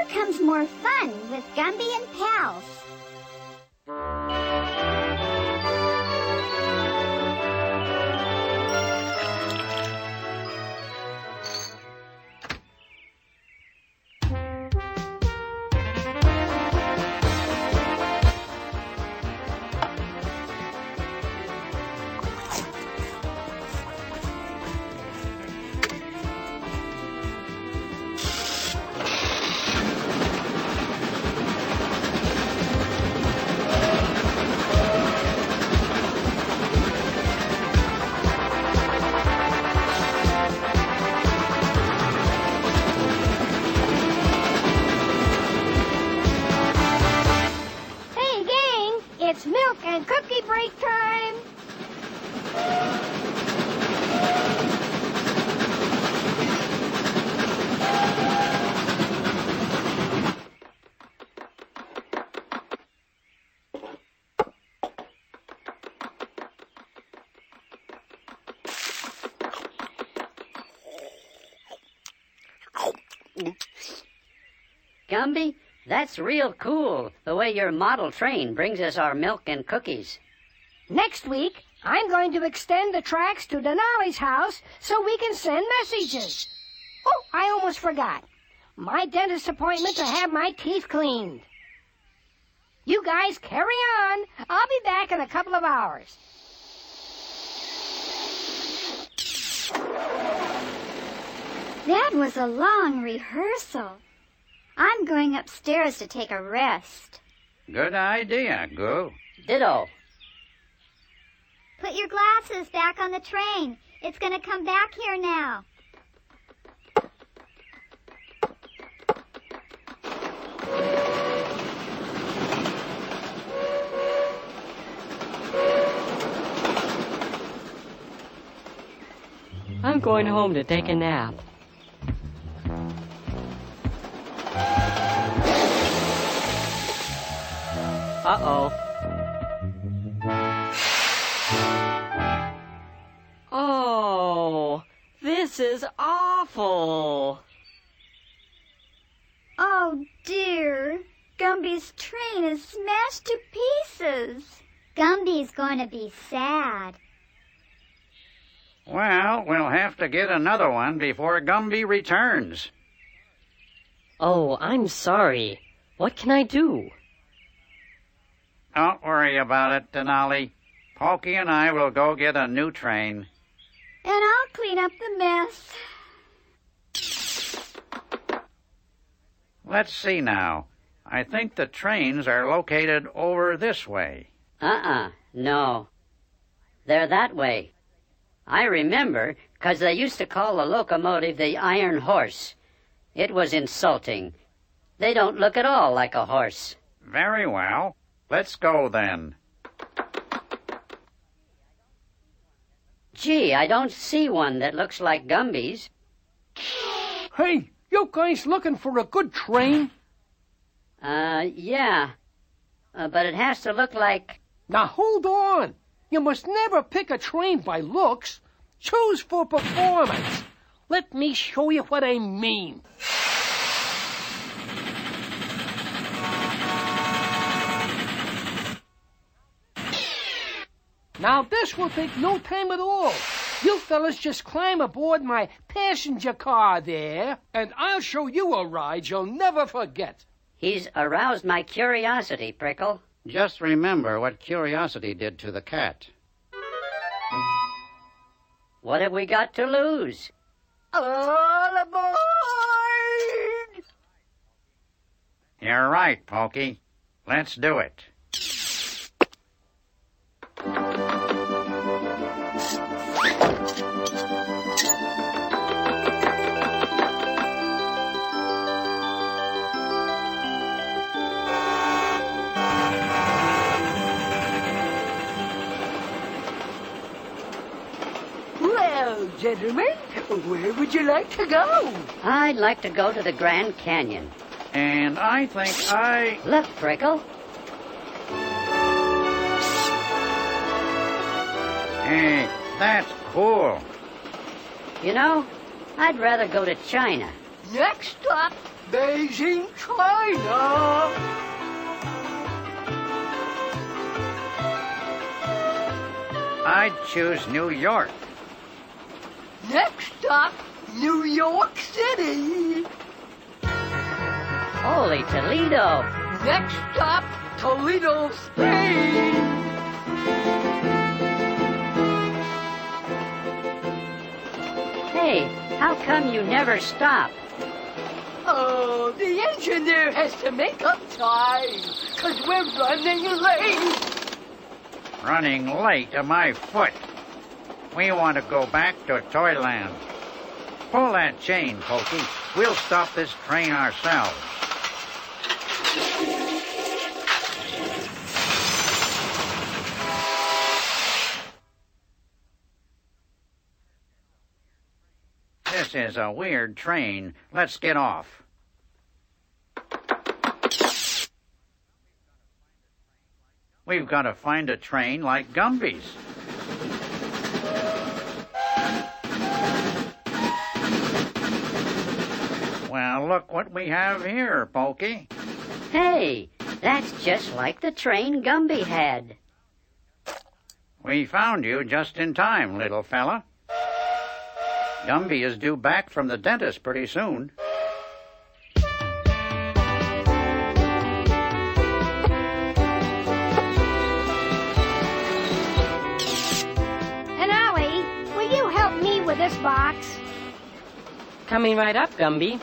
here comes more fun with Gumby and Pals. It's milk and cookie break time. Gumby, that's real cool, the way your model train brings us our milk and cookies. Next week, I'm going to extend the tracks to Denali's house so we can send messages. Oh, I almost forgot. My dentist appointment to have my teeth cleaned. You guys carry on. I'll be back in a couple of hours. That was a long rehearsal. I'm going upstairs to take a rest. Good idea, Goo. Ditto. Put your glasses back on the train. It's going to come back here now. I'm going home to take a nap. Uh-oh. Oh, this is awful. Oh, dear. Gumby's train is smashed to pieces. Gumby's going to be sad. Well, we'll have to get another one before Gumby returns. Oh, I'm sorry. What can I do? Don't worry about it, Denali. Pokey and I will go get a new train. And I'll clean up the mess. Let's see now. I think the trains are located over this way. No. They're that way. I remember, 'cause they used to call the locomotive the Iron Horse. It was insulting. They don't look at all like a horse. Very well. Let's go then. Gee, I don't see one that looks like Gumby's. Hey, you guys looking for a good train? Yeah. But it has to look like... Now hold on. You must never pick a train by looks. Choose for performance. Let me show you what I mean. Now this will take no time at all. You fellas just climb aboard my passenger car there, and I'll show you a ride you'll never forget. He's aroused my curiosity, Prickle. Just remember what curiosity did to the cat. What have we got to lose? All aboard! You're right, Pokey. Let's do it. Well, gentlemen, where would you like to go? I'd like to go to the Grand Canyon. And I think Look, Prickle. Hey, that's cool. You know, I'd rather go to China. Next stop, Beijing, China. I'd choose New York. Next stop, New York City. Holy Toledo! Next stop, Toledo, Spain. Hey, how come you never stop? Oh, the engineer has to make up time, 'cause we're running late. Running late to my foot. We want to go back to Toyland. Pull that chain, Pokey. We'll stop this train ourselves. This is a weird train. Let's get off. We've got to find a train like Gumby's. Well, look what we have here, Pokey. Hey, that's just like the train Gumby had. We found you just in time, little fella. Gumby is due back from the dentist pretty soon. Denali, will you help me with this box? Coming right up, Gumby.